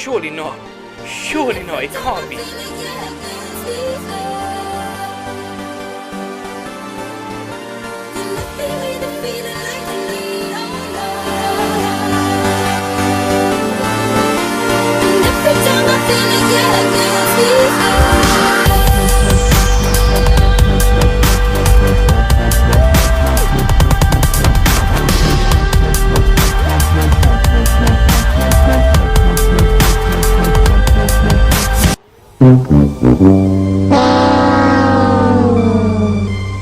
Surely not. Surely not. It can't be.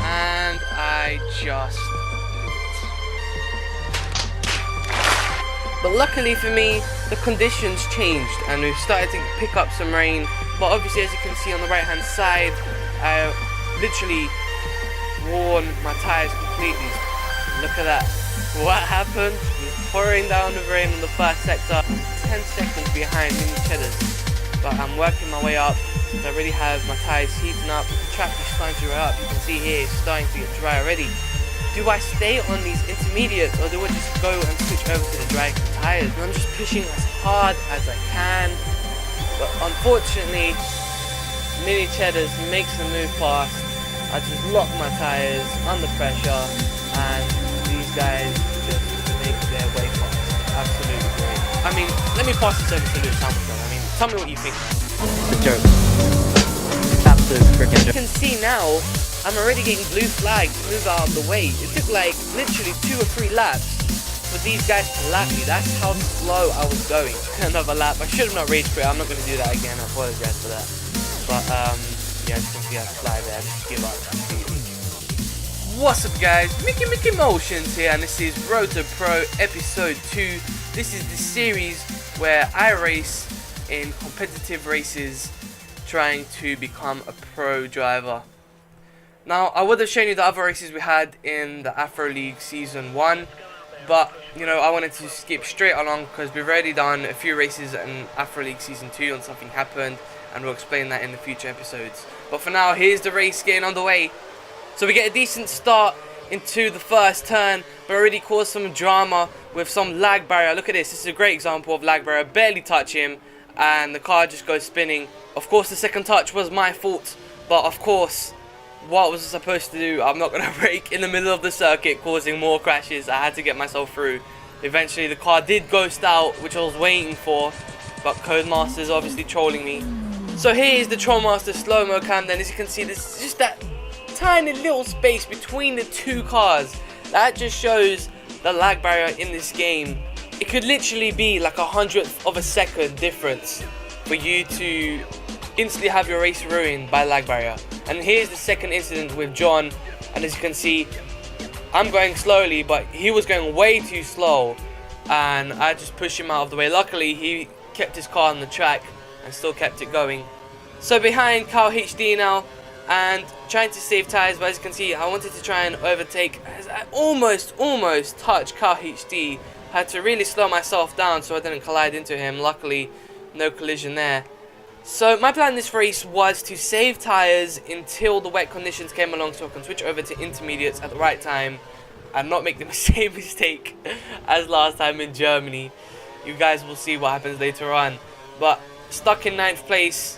And I just blew it. But luckily for me, the conditions changed and we've started to pick up some rain. But obviously, as you can see on the right hand side, I literally worn my tyres completely. Look at that. What happened? It was pouring down with rain on the first sector. 10 seconds behind MickeyMoTiOnZ. But I'm working my way up since I already have my tyres heating up. The track is starting to dry up. You can see here it's starting to get dry already. Do I stay on these intermediates or do I just go and switch over to the dry tyres? And I'm just pushing as hard as I can. But unfortunately, MickeyMoTiOnZ makes a move past. I just lock my tyres under pressure and these guys just make their way past. Absolutely great. I mean, let me pass this over to Lewis Hamilton. I mean, tell me what you think. It's a joke. Absolute freaking joke. You can see now, I'm already getting blue flags to move out of the way. It took like literally 2 or 3 laps for these guys to lap me. That's how slow I was going. Another lap. I should have not rage quit. I'm not going to do that again. I apologize for that. But yeah, as you can see, I fly there. I just give up completely. What's up, guys? MickeyMoTiOnZ here, and this is Road to Pro Episode 2. This is the series where I race in competitive races, trying to become a pro driver. Now, I would have shown you the other races we had in the Afro League Season 1, but, you know, I wanted to skip straight along because we've already done a few races in Afro League Season 2 and something happened, and we'll explain that in the future episodes. But for now, here's the race getting underway. So we get a decent start into the first turn, but already caused some drama with some lag barrier. Look at this. This is a great example of lag barrier. Barely touch him, and the car just goes spinning. Of course, the second touch was my fault, but of course, what was I supposed to do? I'm not going to brake in the middle of the circuit, causing more crashes. I had to get myself through. Eventually, the car did ghost out, which I was waiting for, but Codemasters obviously trolling me. So here is the Trollmaster slow-mo cam. Then, as you can see, there's just that tiny little space between the two cars. That just shows the lag barrier in this game. It could literally be like 1/100th of a second difference for you to instantly have your race ruined by lag barrier. And here's the second incident with John, and as you can see, I'm going slowly, but he was going way too slow, and I just pushed him out of the way. Luckily, he kept his car on the track and still kept it going. So behind Cal HD now, and trying to save tyres, but as you can see, I wanted to try and overtake. I almost touched Cal HD. Had to really slow myself down so I didn't collide into him. Luckily, no collision there. So my plan in this race was to save tyres until the wet conditions came along so I can switch over to intermediates at the right time and not make the same mistake as last time in Germany. You guys will see what happens later on. But stuck in 9th place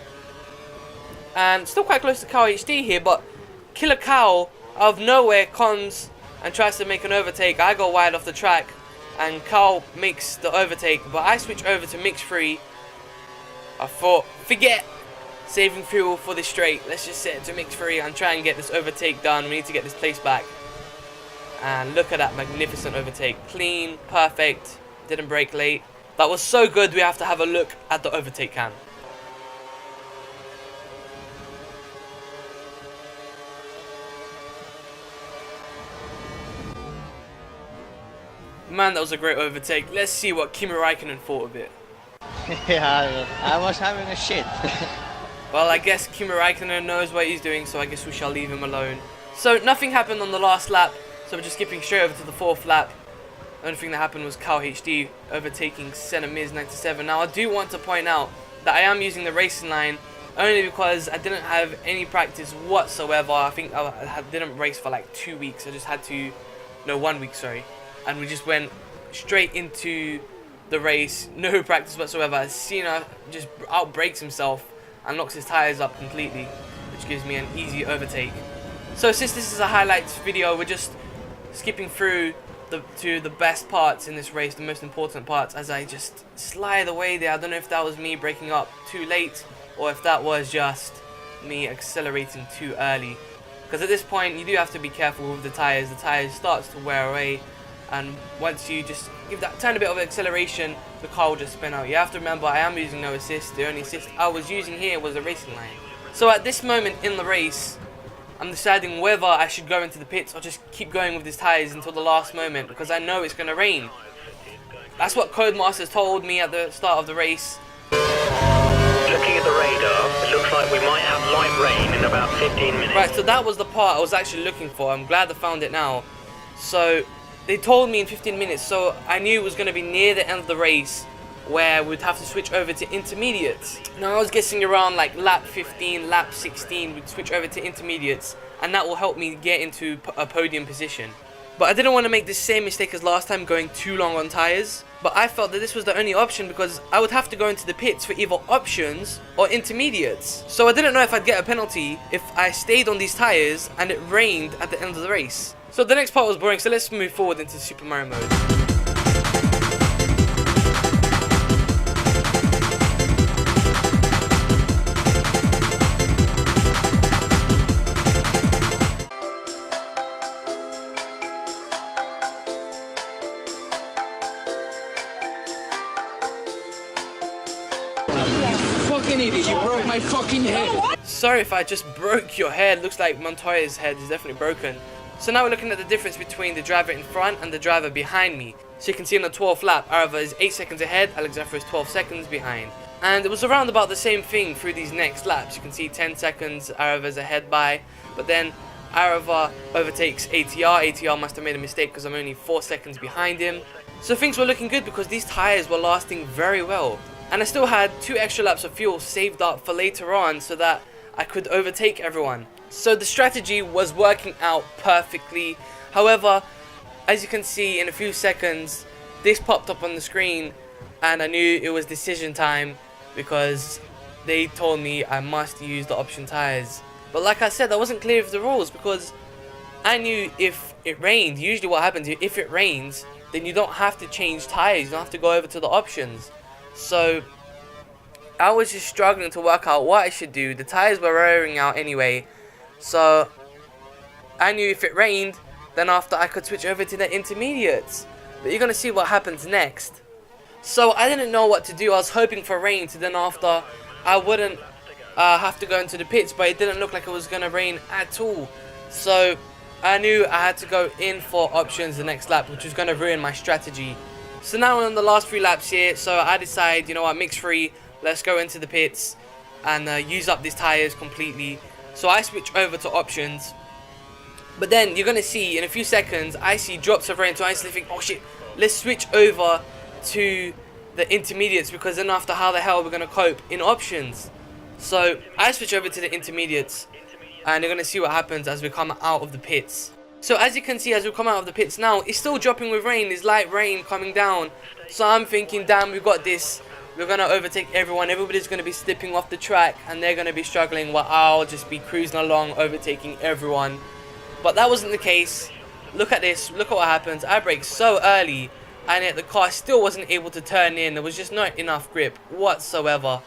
and still quite close to Cal HD here, but Killer Cow out of nowhere comes and tries to make an overtake. I go wide off the track and Cal makes the overtake, but I switch over to mix free. I thought, forget saving fuel for this straight, let's just set it to mix free and try and get this overtake done. We need to get this place back. And look at that magnificent overtake. Clean, perfect, didn't brake late. That was so good, we have to have a look at the overtake cam. Man, that was a great overtake. Let's see what Kimi Räikkönen thought of it. Yeah, I was having a shit. Well, I guess Kimi Räikkönen knows what he's doing, so I guess we shall leave him alone. So nothing happened on the last lap, so we're just skipping straight over to the 4th lap. The only thing that happened was Cal HD overtaking Senna Miz 97. Now I do want to point out that I am using the racing line only because I didn't have any practice whatsoever. I think I didn't race for like 2 weeks. I just had to, no, 1 week, sorry. And we just went straight into the race, no practice whatsoever, Cena just outbrakes himself and knocks his tires up completely, which gives me an easy overtake. So since this is a highlights video, we're just skipping through to the best parts in this race, the most important parts, as I just slide away there. I don't know if that was me breaking up too late or if that was just me accelerating too early, because at this point you do have to be careful with the tires. The tires starts to wear away, and once you just give that tiny bit of acceleration, the car will just spin out. You have to remember, I am using no assist. The only assist I was using here was a racing line. So at this moment in the race, I'm deciding whether I should go into the pits or just keep going with these tires until the last moment, because I know it's going to rain. That's what Codemasters told me at the start of the race. Looking at the radar, it looks like we might have light rain in about 15 minutes. Right, so that was the part I was actually looking for. I'm glad I found it now. So they told me in 15 minutes, so I knew it was going to be near the end of the race where we'd have to switch over to intermediates. Now I was guessing around like lap 15, lap 16, we'd switch over to intermediates, and that will help me get into a podium position. But I didn't want to make the same mistake as last time, going too long on tires. But I felt that this was the only option, because I would have to go into the pits for either options or intermediates. So I didn't know if I'd get a penalty if I stayed on these tires and it rained at the end of the race. So the next part was boring, so let's move forward into Super Mario mode. Fucking idiot, you broke my fucking head. Sorry if I just broke your head. Looks like Montoya's head is definitely broken. So now we're looking at the difference between the driver in front and the driver behind me. So you can see on the 12th lap, Arava is 8 seconds ahead, Alexandra is 12 seconds behind. And it was around about the same thing through these next laps. You can see 10 seconds Arava's ahead by, but then Arava overtakes ATR. ATR must have made a mistake because I'm only 4 seconds behind him. So things were looking good because these tires were lasting very well. And I still had 2 extra laps of fuel saved up for later on so that I could overtake everyone. So the strategy was working out perfectly. However, as you can see in a few seconds, this popped up on the screen and I knew it was decision time because they told me I must use the option tires. But like I said, I wasn't clear of the rules because I knew if it rained, usually what happens if it rains, then you don't have to change tires, you don't have to go over to the options. So I was just struggling to work out what I should do. The tires were wearing out anyway, so I knew if it rained, then after I could switch over to the intermediates. But you're gonna see what happens next. So I didn't know what to do. I was hoping for rain, so then after I wouldn't have to go into the pits, but it didn't look like it was gonna rain at all. So I knew I had to go in for options the next lap, which was gonna ruin my strategy. So now we're on the last 3 laps here, so I decide, you know what, mix free, let's go into the pits and use up these tires completely. So I switch over to options, but then you're gonna see in a few seconds I see drops of rain, so I instantly think, oh shit, let's switch over to the intermediates, because then after how the hell we're gonna cope in options. So I switch over to the intermediates and you're gonna see what happens as we come out of the pits. So as you can see, as we come out of the pits now, it's still dropping with rain. There's light rain coming down. So I'm thinking, damn, we've got this. We're going to overtake everyone. Everybody's going to be slipping off the track and they're going to be struggling while I'll just be cruising along, overtaking everyone. But that wasn't the case. Look at this. Look at what happens. I brake so early and yet the car still wasn't able to turn in. There was just not enough grip whatsoever.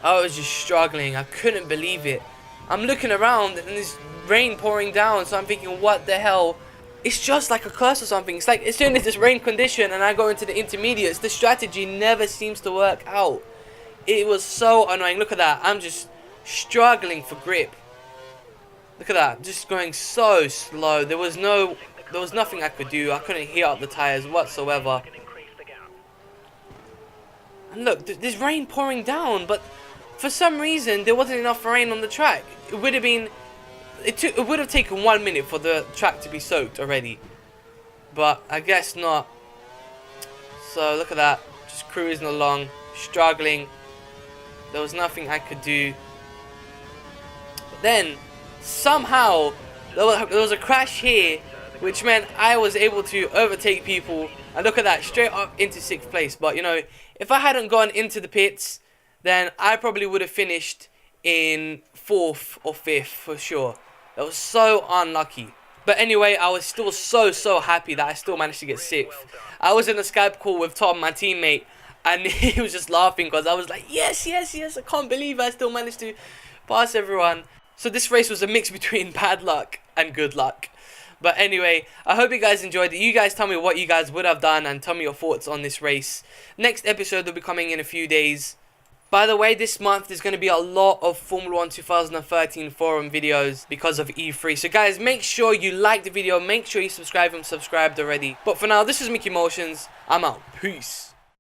I was just struggling. I couldn't believe it. I'm looking around and there's rain pouring down, so I'm thinking, what the hell? It's just like a curse or something. It's like as soon as this rain condition and I go into the intermediates, the strategy never seems to work out. It was so annoying. Look at that. I'm just struggling for grip. Look at that. Just going so slow. There was nothing I could do. I couldn't heat up the tires whatsoever. And look, there's rain pouring down, but for some reason there wasn't enough rain on the track. It would have been it would have taken 1 minute for the track to be soaked already, but I guess not. So look at that, just cruising along, struggling. There was nothing I could do. But then somehow there was a crash here, which meant I was able to overtake people And look at that, straight up into 6th place. But, you know, if I hadn't gone into the pits, then I probably would have finished in 4th or 5th for sure. That was so unlucky. But anyway, I was still so happy that I still managed to get 6th. I was in a Skype call with Tom, my teammate, and he was just laughing because I was like, yes, I can't believe I still managed to pass everyone. So this race was a mix between bad luck and good luck. But anyway, I hope you guys enjoyed it. You guys tell me what you guys would have done and tell me your thoughts on this race. Next episode will be coming in a few days. By the way, this month there's going to be a lot of Formula 1 2013 forum videos because of E3. So guys, make sure you like the video. Make sure you subscribe if you're subscribed already. But for now, this is MickeyMoTiOnZ. I'm out. Peace.